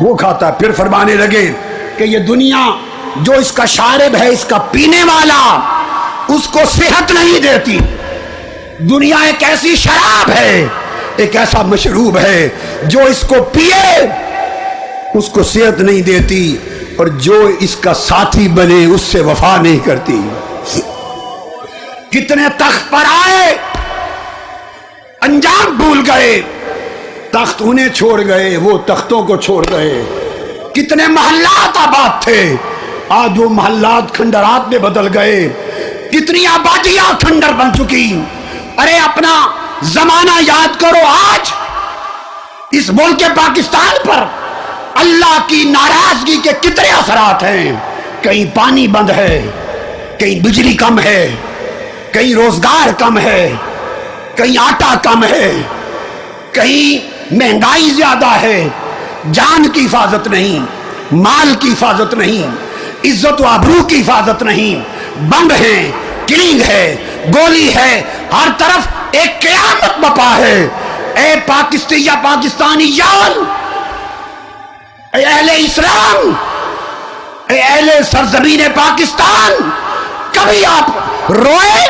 وہ کھاتا ہے۔ پھر فرمانے لگے کہ یہ دنیا جو اس کا شارب ہے، اس کا پینے والا، اس کو صحت نہیں دیتی۔ دنیا ایک ایسی شراب ہے، ایک ایسا مشروب ہے جو اس کو پیے اس کو صحت نہیں دیتی، اور جو اس کا ساتھی بنے اس سے وفا نہیں کرتی۔ کتنے تخت پر آئے، انجام بھول گئے، تخت انہیں چھوڑ گئے، وہ تختوں کو چھوڑ گئے۔ کتنے محلات آباد تھے، آج وہ محلات کھنڈرات میں بدل گئے۔ کتنی آبادیاں کھنڈر بن چکی۔ ارے اپنا زمانہ یاد کرو، آج اس ملک پاکستان پر اللہ کی ناراضگی کے کتنے اثرات ہیں۔ کہیں پانی بند ہے، کہیں بجلی کم ہے، کہیں روزگار کم ہے، کہیں آٹا کم ہے، کہیں مہنگائی زیادہ ہے، جان کی حفاظت نہیں، مال کی حفاظت نہیں، عزت و آبرو کی حفاظت نہیں، بم ہے، کلنگ ہے، گولی ہے، ہر طرف ایک قیامت بپا ہے۔ اے پاکستانی یار، اے اہل اسلام، اے اہل سرزمین پاکستان، کبھی آپ روئے؟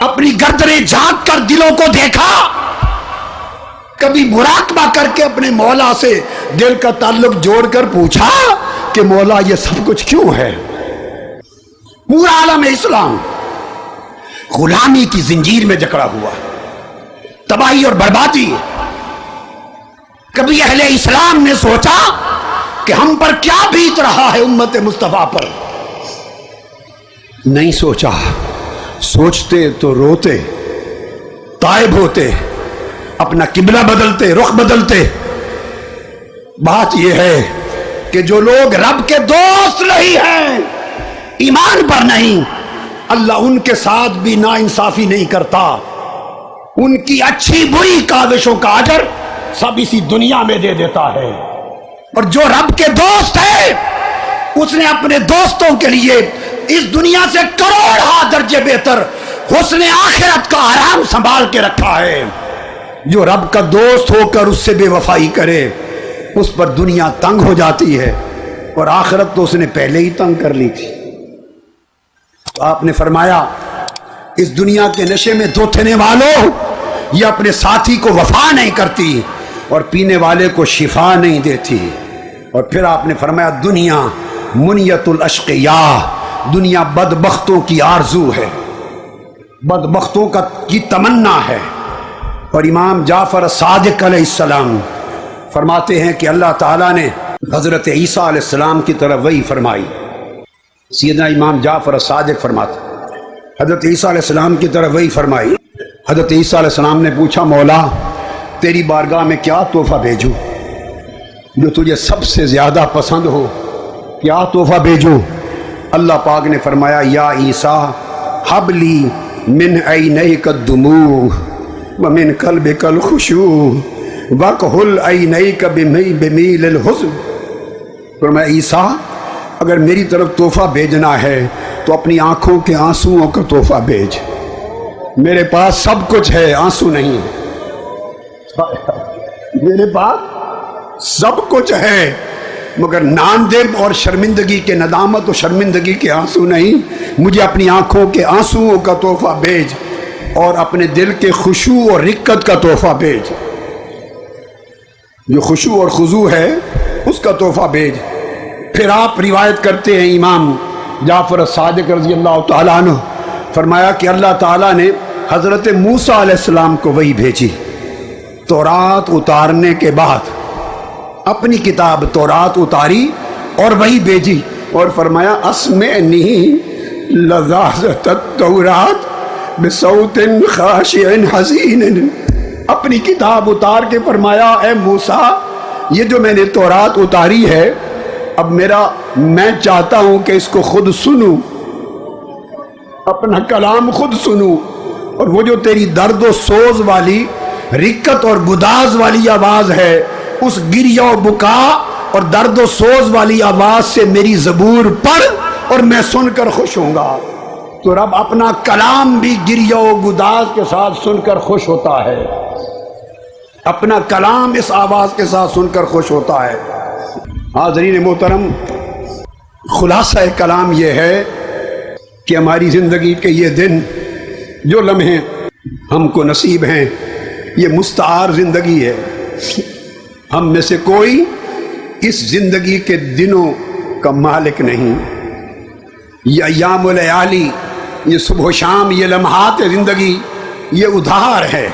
اپنی گردنیں جھانک کر دلوں کو دیکھا؟ کبھی مراقبہ کر کے اپنے مولا سے دل کا تعلق جوڑ کر پوچھا کہ مولا یہ سب کچھ کیوں ہے؟ پورا عالم اسلام غلامی کی زنجیر میں جکڑا ہوا، تباہی اور بربادی۔ کبھی اہل اسلام نے سوچا کہ ہم پر کیا بیت رہا ہے امت مصطفیٰ پر؟ نہیں سوچا۔ سوچتے تو روتے، تائب ہوتے، اپنا قبلہ بدلتے، رخ بدلتے۔ بات یہ ہے کہ جو لوگ رب کے دوست نہیں ہیں، ایمان پر نہیں، اللہ ان کے ساتھ بھی ناانصافی نہیں کرتا۔ ان کی اچھی بری کاوشوں کا اجر سب اسی دنیا میں دے دیتا ہے۔ اور جو رب کے دوست ہے، اس نے اپنے دوستوں کے لیے اس دنیا سے کروڑ درجے بہتر حسن آخرت کا آرام سنبھال کے رکھا ہے۔ جو رب کا دوست ہو کر اس سے بے وفائی کرے، اس پر دنیا تنگ ہو جاتی ہے، اور آخرت تو اس نے پہلے ہی تنگ کر لی تھی۔ تو آپ نے فرمایا، اس دنیا کے نشے میں دھوتنے والوں، یہ اپنے ساتھی کو وفا نہیں کرتی اور پینے والے کو شفا نہیں دیتی۔ اور پھر آپ نے فرمایا، دنیا منیت الاشقیاء، دنیا بدبختوں کی آرزو ہے، بدبختوں کی تمنا ہے۔ اور امام جعفر صادق علیہ السلام فرماتے ہیں کہ اللہ تعالیٰ نے حضرت عیسیٰ علیہ السلام کی طرف وحی فرمائی۔ سیدنا امام جعفر صادق فرماتے حضرت عیسیٰ علیہ السلام کی طرف وحی فرمائی۔ حضرت عیسیٰ علیہ السلام نے پوچھا، مولا تیری بارگاہ میں کیا تحفہ بھیجوں جو تجھے سب سے زیادہ پسند ہو؟ کیا تحفہ بھیجوں؟ اللہ پاک نے فرمایا، یا عیسیٰ حب لی من عینیک الدموع ومن قلبک الخشوع وکحل عینیک بمیل الحزن۔ فرمایا، عیسیٰ اگر میری طرف تحفہ بھیجنا ہے تو اپنی آنکھوں کے آنسوؤں کا تحفہ بھیج۔ میرے پاس سب کچھ ہے، آنسو نہیں۔ میرے پاس سب کچھ ہے، مگر ناندب اور شرمندگی کے، ندامت اور شرمندگی کے آنسو نہیں۔ مجھے اپنی آنکھوں کے آنسوؤں کا تحفہ بھیج، اور اپنے دل کے خشوع اور رقت کا تحفہ بھیج۔ جو خشوع اور خضوع ہے اس کا تحفہ بھیج۔ پھر آپ روایت کرتے ہیں، امام جعفر صادق رضی اللہ تعالیٰ عنہ فرمایا کہ اللہ تعالیٰ نے حضرت موسیٰ علیہ السلام کو وحی بھیجی۔ تورات اتارنے کے بعد اپنی کتاب تورات اتاری اور وحی بھیجی، اور فرمایا، اسمعنی لذاذۃ التورات بصوت خاشع حزین۔ اپنی کتاب اتار کے فرمایا، اے موسیٰ، یہ جو میں نے تورات اتاری ہے، اب میں چاہتا ہوں کہ اس کو خود سنوں، اپنا کلام خود سنوں، اور وہ جو تیری درد و سوز والی، رقت اور گداز والی آواز ہے، اس گریہ و بکا اور درد و سوز والی آواز سے میری زبور پڑھ اور میں سن کر خوش ہوں گا۔ تو رب اپنا کلام بھی گریہ و گداز کے ساتھ سن کر خوش ہوتا ہے۔ اپنا کلام اس آواز کے ساتھ سن کر خوش ہوتا ہے۔ حاضرین محترم، خلاصہ کلام یہ ہے کہ ہماری زندگی کے یہ دن جو لمحے ہم کو نصیب ہیں یہ مستعار زندگی ہے۔ ہم میں سے کوئی اس زندگی کے دنوں کا مالک نہیں۔ یہ ایام و لیالی، یہ صبح و شام، یہ لمحات زندگی، یہ ادھار ہے،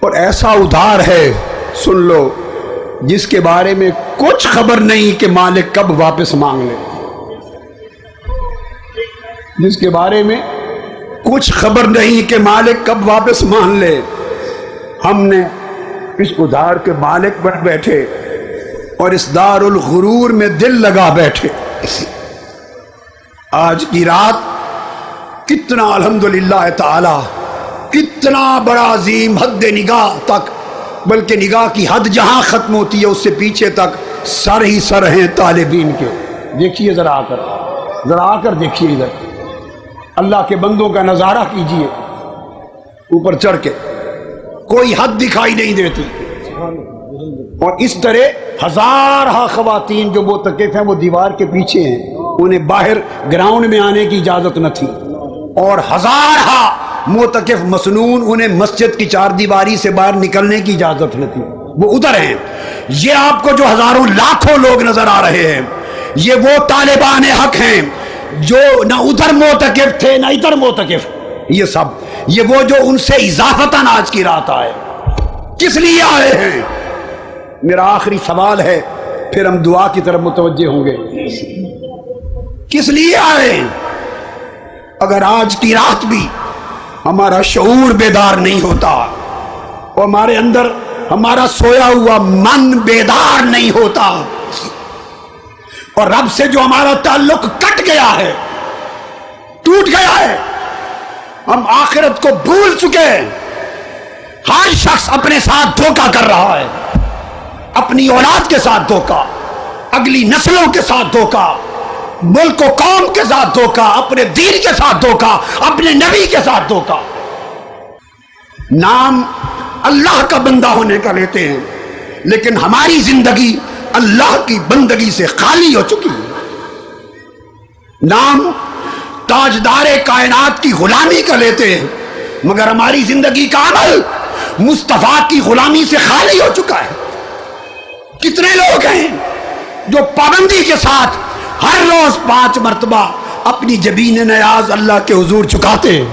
اور ایسا ادھار ہے، سن لو، جس کے بارے میں کچھ خبر نہیں کہ مالک کب واپس مانگ لے، جس کے بارے میں کچھ خبر نہیں کہ مالک کب واپس مانگ لے۔ ہم نے اس ادھار کے مالک بن بیٹھے اور اس دار الغرور میں دل لگا بیٹھے۔ آج کی رات کتنا الحمدللہ تعالی، کتنا بڑا عظیم حد نگاہ تک، بلکہ نگاہ کی حد جہاں ختم ہوتی ہے اس سے پیچھے تک سر ہی سر ہیں طالبین کے۔ دیکھیے ذرا آ کر دیکھیے، ادھر اللہ کے بندوں کا نظارہ کیجئے، اوپر چڑھ کے کوئی حد دکھائی نہیں دیتی، اور اس طرح ہزارہ خواتین جو معتکف ہیں وہ دیوار کے پیچھے ہیں، انہیں باہر گراؤنڈ میں آنے کی اجازت نہ تھی، اور ہزارہ معتکف مسنون انہیں مسجد کی چار دیواری سے باہر نکلنے کی اجازت نہ تھی، وہ ادھر ہیں۔ یہ آپ کو جو ہزاروں لاکھوں لوگ نظر آ رہے ہیں، یہ وہ طالبان حق ہیں جو نہ ادھر معتکف تھے نہ ادھر معتکف، یہ سب، یہ وہ جو ان سے اضافتاً آج کی رات آئے۔ کس لیے آئے ہیں؟ میرا آخری سوال ہے، پھر ہم دعا کی طرف متوجہ ہوں گے۔ کس لیے آئے ہیں؟ اگر آج کی رات بھی ہمارا شعور بیدار نہیں ہوتا، اور ہمارے اندر ہمارا سویا ہوا من بیدار نہیں ہوتا، اور رب سے جو ہمارا تعلق کٹ گیا ہے، ٹوٹ گیا ہے، ہم آخرت کو بھول چکے ہیں، ہر شخص اپنے ساتھ دھوکہ کر رہا ہے، اپنی اولاد کے ساتھ دھوکہ، اگلی نسلوں کے ساتھ دھوکہ، ملک و قوم کے ساتھ دھوکہ، اپنے دین کے ساتھ دھوکہ، اپنے نبی کے ساتھ دھوکہ۔ نام اللہ کا بندہ ہونے کا لیتے ہیں، لیکن ہماری زندگی اللہ کی بندگی سے خالی ہو چکی ہے۔ نام تاجدار کائنات کی غلامی کا لیتے ہیں، مگر ہماری زندگی کا عمل مصطفیٰ کی غلامی سے خالی ہو چکا ہے۔ کتنے لوگ ہیں جو پابندی کے ساتھ ہر روز 5 مرتبہ اپنی جبین نیاز اللہ کے حضور چکاتے ہیں۔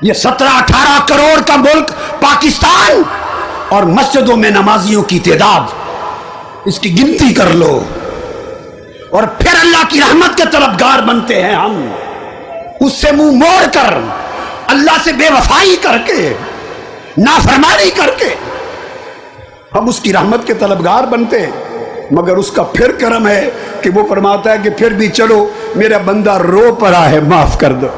یہ 17-18 کروڑ کا ملک پاکستان، اور مسجدوں میں نمازیوں کی تعداد، اس کی گنتی کر لو، اور پھر اللہ کی رحمت کے طلبگار بنتے ہیں ہم، اس سے منہ موڑ کر، اللہ سے بے وفائی کر کے، نافرمانی کر کے ہم اس کی رحمت کے طلبگار بنتے ہیں۔ مگر اس کا پھر کرم ہے کہ وہ فرماتا ہے کہ پھر بھی چلو میرا بندہ رو پڑا ہے، معاف کر دو،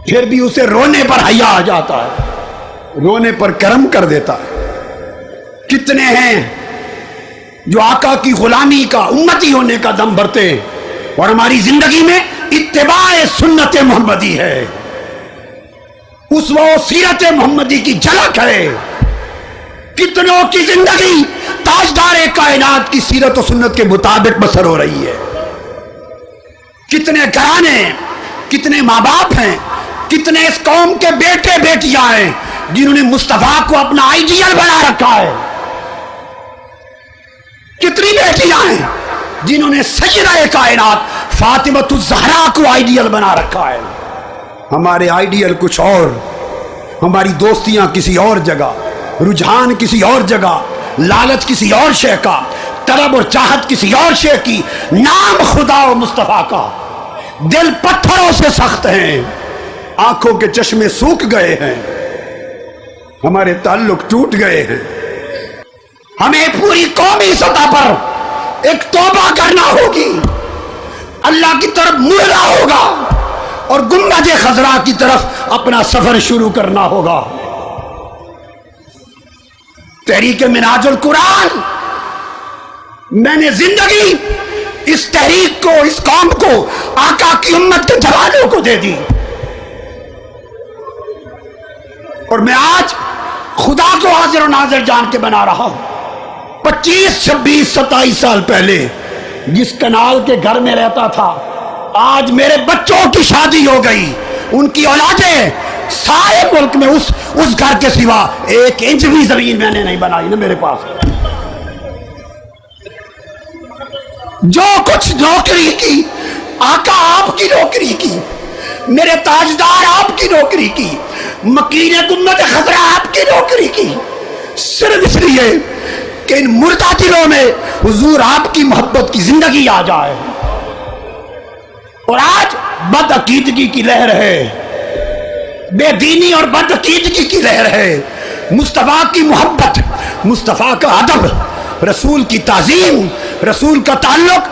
پھر بھی اسے رونے پر حیا آ جاتا ہے، رونے پر کرم کر دیتا ہے۔ کتنے ہیں جو آقا کی غلامی کا، امتی ہونے کا دم بھرتے ہیں، اور ہماری زندگی میں اتباع سنت محمدی ہے، اسوہ و سیرت محمدی کی جھلک ہے۔ کتنوں کی زندگی تاجدار کائنات کی سیرت و سنت کے مطابق بسر ہو رہی ہے۔ کتنے گھرانے، کتنے ماں باپ ہیں، کتنے اس قوم کے بیٹے بیٹیاں ہیں جنہوں نے مصطفیٰ کو اپنا آئیڈیل بنا رکھا ہے۔ کتنی بیٹیاں ہیں جنہوں نے سیدہ کائنات فاطمہ الزہرا کو آئیڈیل بنا رکھا ہے۔ ہمارے آئیڈیل کچھ اور، ہماری دوستیاں کسی اور جگہ، رجحان کسی اور جگہ، لالچ کسی اور شے کا، طلب اور چاہت کسی اور شے کی، نام خدا و مصطفیٰ کا۔ دل پتھروں سے سخت ہیں، آنکھوں کے چشمے سوکھ گئے ہیں، ہمارے تعلق ٹوٹ گئے ہیں۔ ہمیں پوری قومی سطح پر ایک توبہ کرنا ہوگی، اللہ کی طرف مڑنا ہوگا، اور گنبد خضرا کی طرف اپنا سفر شروع کرنا ہوگا۔ تحریک منہاج القرآن، میں نے زندگی اس تحریک کو، اس قوم کو، آقا کی امت کے جوانوں کو دے دی، اور میں آج خدا کو حاضر و ناظر جان کے بنا رہا ہوں، 25 26 27 سال پہلے جس کنال کے گھر میں رہتا تھا، آج میرے بچوں کی شادی ہو گئی، ان کی اولادیں، سارے ملک میں اس گھر کے سوا 1 انچ بھی زمین میں نے نہیں بنائی نا میرے پاس۔ جو کچھ نوکری کی، آقا آپ کی نوکری کی، میرے تاجدار آپ کی نوکری کی، مکین امت خضرا آپ کی نوکری کی، صرف اس لیے کہ ان مردہ دلوں میں حضور آپ کی محبت کی زندگی آ جائے۔ اور آج بد عقیدگی کی لہر ہے، بے دینی اور بد عقیدگی کی لہر ہے۔ مصطفیٰ کی محبت، مصطفیٰ کا ادب، رسول کی تعظیم، رسول کا تعلق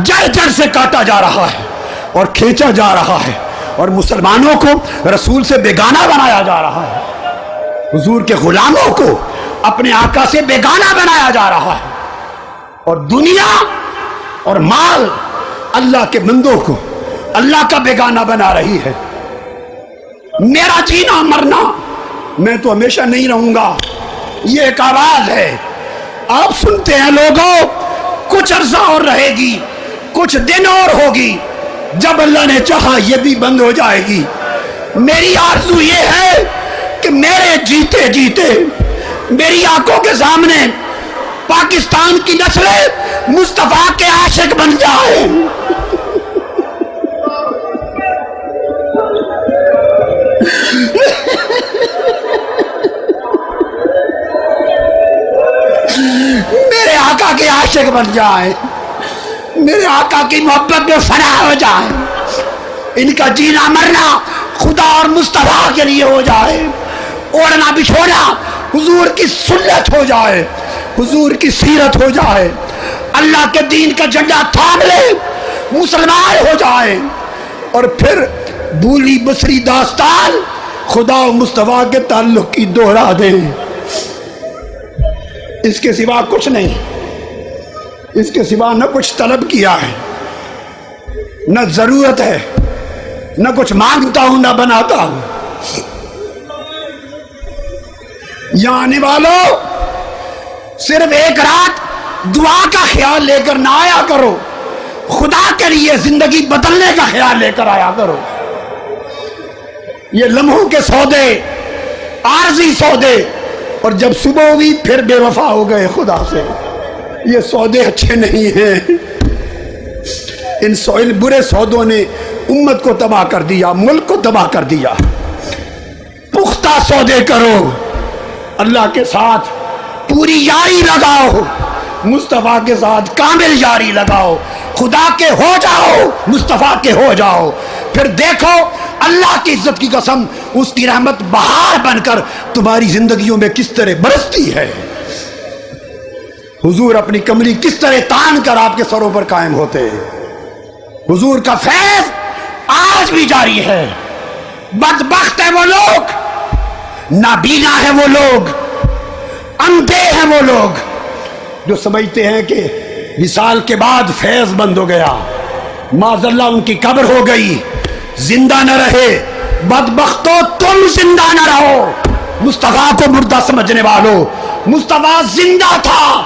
جڑ جڑ سے کاٹا جا رہا ہے اور کھینچا جا رہا ہے، اور مسلمانوں کو رسول سے بیگانہ بنایا جا رہا ہے، حضور کے غلاموں کو اپنے آقا سے بیگانہ بنایا جا رہا ہے، اور دنیا اور مال اللہ کے بندوں کو اللہ کا بیگانہ بنا رہی ہے۔ میرا جینا مرنا، میں تو ہمیشہ نہیں رہوں گا، یہ ایک آواز ہے، آپ سنتے ہیں لوگوں، کچھ عرصہ اور رہے گی، کچھ دن اور ہوگی، جب اللہ نے چاہا یہ بھی بند ہو جائے گی۔ میری آرزو یہ ہے کہ میرے جیتے جیتے میری آنکھوں کے سامنے پاکستان کی نسلیں مصطفیٰ کے عاشق بن جائیں۔ میرے آقا کے عاشق بن جائیں، میرے آقا کی محبت میں فنا ہو جائے، ان کا جینا مرنا خدا اور مصطفیٰ کے لیے ہو جائے، اوڑھنا بچھونا حضور کی سنت ہو جائے، حضور کی سیرت ہو جائے، اللہ کے دین کا جھنڈا تھام لے، مسلمان ہو جائے، اور پھر بھولی بسری داستان خدا و مصطفیٰ کے تعلق کی دوہرا دیں۔ اس کے سوا کچھ نہیں، اس کے سوا نہ کچھ طلب کیا ہے، نہ ضرورت ہے، نہ کچھ مانگتا ہوں، نہ بناتا ہوں۔ یہاں آنے والوں، صرف ایک رات دعا کا خیال لے کر نہ آیا کرو، خدا کے لیے زندگی بدلنے کا خیال لے کر آیا کرو۔ یہ لمحوں کے سودے، عارضی سودے، اور جب صبح ہوئی پھر بے وفا ہو گئے خدا سے، یہ سودے اچھے نہیں ہیں۔ ان برے سودوں نے امت کو تباہ کر دیا، ملک کو تباہ کر دیا۔ پختہ سودے کرو، اللہ کے ساتھ پوری یاری لگاؤ، مصطفیٰ کے ساتھ کامل یاری لگاؤ، خدا کے ہو جاؤ، مصطفیٰ کے ہو جاؤ، پھر دیکھو اللہ کی عزت کی قسم، اس کی رحمت بہار بن کر تمہاری زندگیوں میں کس طرح برستی ہے۔ حضور اپنی کملی کس طرح تان کر آپ کے سروں پر قائم ہوتے ہیں۔ حضور کا فیض آج بھی جاری ہے۔ بدبخت ہیں وہ لوگ، نابینا ہیں وہ لوگ، اندھے ہیں وہ لوگ جو سمجھتے ہیں کہ وصال کے بعد فیض بند ہو گیا، معاذ اللہ ان کی قبر ہو گئی، زندہ نہ رہے۔ بدبختو تم زندہ نہ رہو، مصطفیٰ کو مردہ سمجھنے والوں، مصطفیٰ زندہ تھا،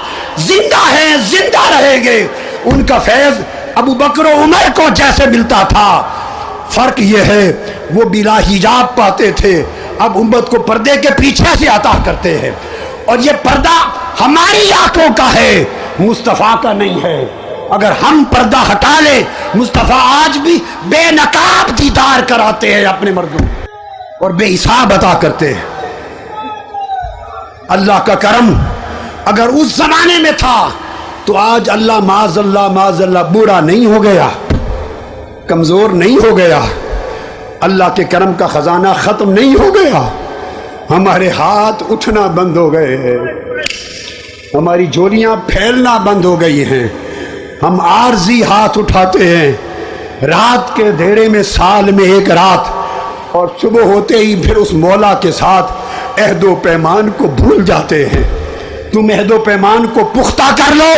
زندہ ہے، زندہ رہیں گے۔ ان کا فیض ابو بکر و عمر کو جیسے ملتا تھا، فرق یہ ہے وہ بلا حجاب پاتے تھے، اب امت کو پردے کے پیچھے سے عطا کرتے ہیں، اور یہ پردہ ہماری آنکھوں کا ہے، مصطفیٰ کا نہیں ہے۔ اگر ہم پردہ ہٹا لیں، مصطفیٰ آج بھی بے نقاب دیدار کراتے ہیں اپنے مردوں، اور بے حساب عطا کرتے ہیں۔ اللہ کا کرم اگر اس زمانے میں تھا تو آج اللہ معاذ اللہ بوڑھا نہیں ہو گیا، کمزور نہیں ہو گیا، اللہ کے کرم کا خزانہ ختم نہیں ہو گیا۔ ہمارے ہاتھ اٹھنا بند ہو گئے ہیں، ہماری جھولیاں پھیلنا بند ہو گئی ہیں، ہم عارضی ہاتھ اٹھاتے ہیں، رات کے اندھیرے میں سال میں ایک رات، اور صبح ہوتے ہی پھر اس مولا کے ساتھ عہد و پیمان کو بھول جاتے ہیں۔ تم عہد و پیمان کو پختہ کر لو،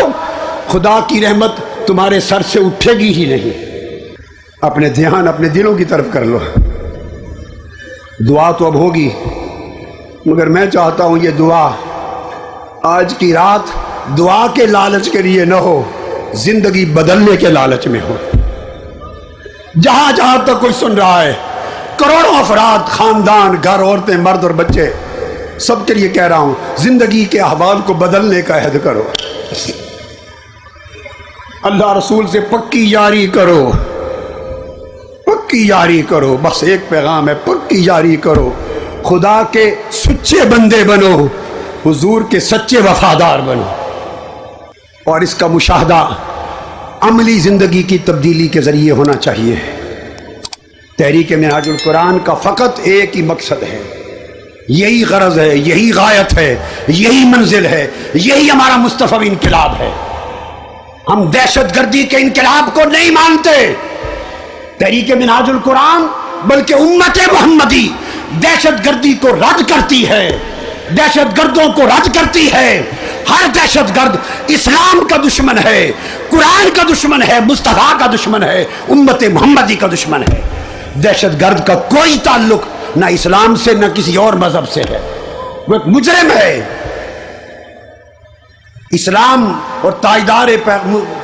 خدا کی رحمت تمہارے سر سے اٹھے گی ہی نہیں۔ اپنے دھیان اپنے دلوں کی طرف کر لو، دعا تو اب ہوگی، مگر میں چاہتا ہوں یہ دعا آج کی رات دعا کے لالچ کے لیے نہ ہو، زندگی بدلنے کے لالچ میں ہو۔ جہاں جہاں تک کوئی سن رہا ہے، کروڑوں افراد، خاندان، گھر، عورتیں، مرد اور بچے، سب کے لیے کہہ رہا ہوں، زندگی کے احوال کو بدلنے کا عہد کرو، اللہ رسول سے پکی یاری کرو، پکی یاری کرو۔ بس ایک پیغام ہے، پکی یاری کرو، خدا کے سچے بندے بنو، حضور کے سچے وفادار بنو، اور اس کا مشاہدہ عملی زندگی کی تبدیلی کے ذریعے ہونا چاہیے۔ تحریک منہاج القرآن کا فقط ایک ہی مقصد ہے، یہی غرض ہے، یہی غایت ہے، یہی منزل ہے، یہی ہمارا مصطفی انقلاب ہے۔ ہم دہشت گردی کے انقلاب کو نہیں مانتے، تحریک منہاج القرآن بلکہ امت محمدی دہشت گردی کو رد کرتی ہے، دہشت گردوں کو رد کرتی ہے۔ ہر دہشت گرد اسلام کا دشمن ہے، قرآن کا دشمن ہے، مصطفیٰ کا دشمن ہے، امت محمدی کا دشمن ہے۔ دہشت گرد کا کوئی تعلق نہ اسلام سے نہ کسی اور مذہب سے ہے، وہ ایک مجرم ہے۔ اسلام اور تائیدار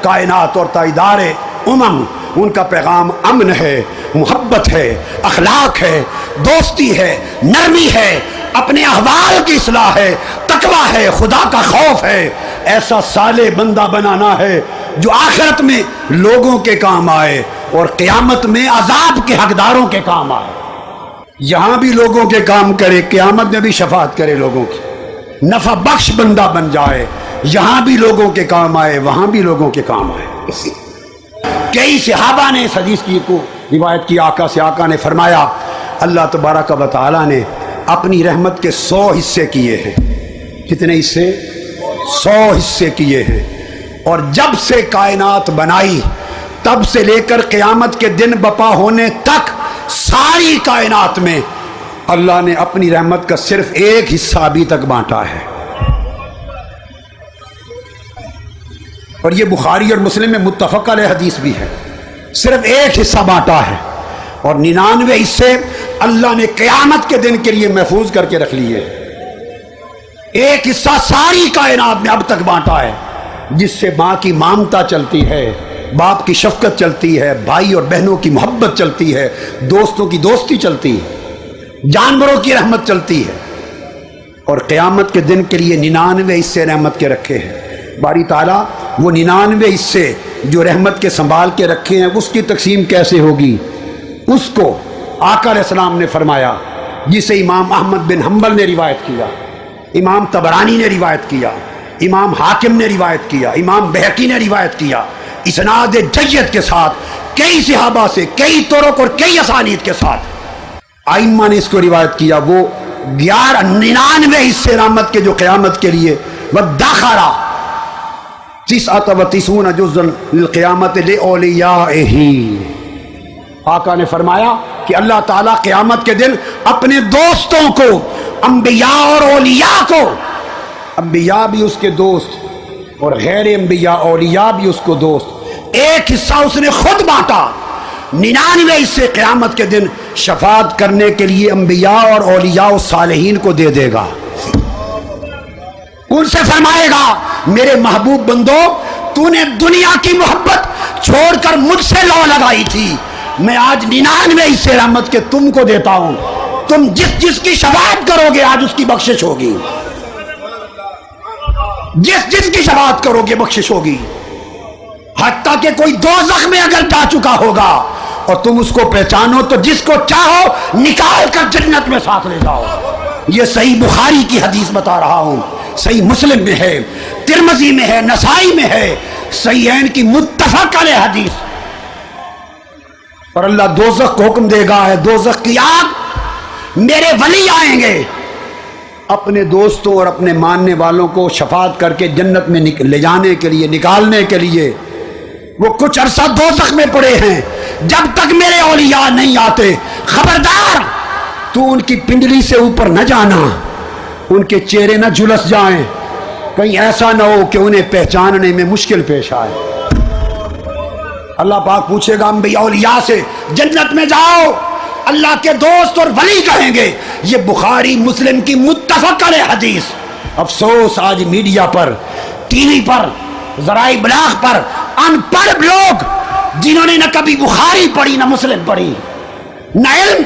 کائنات اور تائیدار امم، ان کا پیغام امن ہے، محبت ہے، اخلاق ہے، دوستی ہے، نرمی ہے، اپنے احوال کی اصلاح ہے، تقویٰ ہے، خدا کا خوف ہے۔ ایسا صالح بندہ بنانا ہے جو آخرت میں لوگوں کے کام آئے اور قیامت میں عذاب کے حقداروں کے کام آئے۔ یہاں بھی لوگوں کے کام کرے، قیامت میں بھی شفاعت کرے لوگوں کی، نفع بخش بندہ بن جائے، یہاں بھی لوگوں کے کام آئے، وہاں بھی لوگوں کے کام آئے۔ کئی صحابہ نے اس حدیث کی کو روایت کی آقا سے، آقا نے فرمایا اللہ تبارک و تعالیٰ نے اپنی رحمت کے 100 حصے کیے ہیں۔ کتنے حصے؟ 100 حصے کیے ہیں، اور جب سے کائنات بنائی تب سے لے کر قیامت کے دن بپا ہونے تک ساری کائنات میں اللہ نے اپنی رحمت کا صرف ایک حصہ ابھی تک بانٹا ہے، اور یہ بخاری اور مسلم میں متفق علیہ حدیث بھی ہے۔ صرف ایک حصہ بانٹا ہے، اور 99 حصے اللہ نے قیامت کے دن کے لیے محفوظ کر کے رکھ لیے۔ ایک حصہ ساری کائنات میں اب تک بانٹا ہے، جس سے ماں کی مامتا چلتی ہے، باپ کی شفقت چلتی ہے، بھائی اور بہنوں کی محبت چلتی ہے، دوستوں کی دوستی چلتی ہے، جانوروں کی رحمت چلتی ہے، اور قیامت کے دن کے لیے 99 حصے رحمت کے رکھے ہیں۔ باری تعالیٰ وہ 99 حصے جو رحمت کے سنبھال کے رکھے ہیں، اس کی تقسیم کیسے ہوگی؟ اس کو آقا علیہ السلام نے فرمایا، جسے امام احمد بن حنبل نے روایت کیا، امام طبرانی نے روایت کیا، امام حاکم نے روایت کیا، امام بہقی نے روایت کیا، اسناد جید کے ساتھ، کئی صحابہ سے، کئی طرق اور کئی اسانید کے ساتھ ائمہ نے اس کو روایت کیا۔ وہ 99 حصے رحمت کے جو قیامت کے لیے وَدَّخَرَ 99 جزءً للقیامت لأولیائہ، آقا نے فرمایا کہ اللہ تعالیٰ قیامت کے دن اپنے دوستوں کو، انبیاء اور اولیاء کو، انبیاء بھی اس کے دوست اور غیر انبیاء اولیاء بھی اس کو دوست، ایک حصہ اس نے خود بانٹا، 99 حصے قیامت کے دن شفاعت کرنے کے لیے انبیاء اور اولیاء و صالحین کو دے دے گا۔ ان سے فرمائے گا میرے محبوب بندو، تو نے دنیا کی محبت چھوڑ کر مجھ سے لو لگائی تھی، میں آج 99 حصے رحمت کے تم کو دیتا ہوں، تم جس جس کی شفاعت کرو گے آج اس کی بخشش ہوگی، جس جس کی شفاعت کرو گے بخشش ہوگی، حتیٰ کہ کوئی دوزخ میں اگر جا چکا ہوگا اور تم اس کو پہچانو تو جس کو چاہو نکال کر جنت میں ساتھ لے جاؤ۔ یہ صحیح بخاری کی حدیث بتا رہا ہوں، صحیح مسلم میں ہے، ترمذی میں ہے، نسائی میں ہے، صحیحین کی متفق علیہ حدیث۔ اور اللہ دوزخ کو حکم دے گا، ہے دوزخ کی آگ، میرے ولی آئیں گے اپنے دوستوں اور اپنے ماننے والوں کو شفاعت کر کے جنت میں لے جانے کے لیے، نکالنے کے لیے۔ وہ کچھ عرصہ دوزخ میں پڑے ہیں، جب تک میرے اولیاء نہیں آتے، خبردار تو ان کی پنڈلی سے اوپر نہ جانا، ان کے چہرے نہ جھلس جائیں، کہیں ایسا نہ ہو کہ انہیں پہچاننے میں مشکل پیش آئے۔ اللہ پاک پوچھے گا انبیاء اولیاء سے، جنت میں جاؤ، اللہ کے دوست اور ولی کہیں گے. یہ بخاری مسلم کی متفق علیہ حدیث. افسوس آج میڈیا پر، ٹی وی پر، ذرائع ابلاغ پر ان پڑھ لوگ جنہوں نے نہ کبھی بخاری پڑھی نہ مسلم پڑھی، نہ علم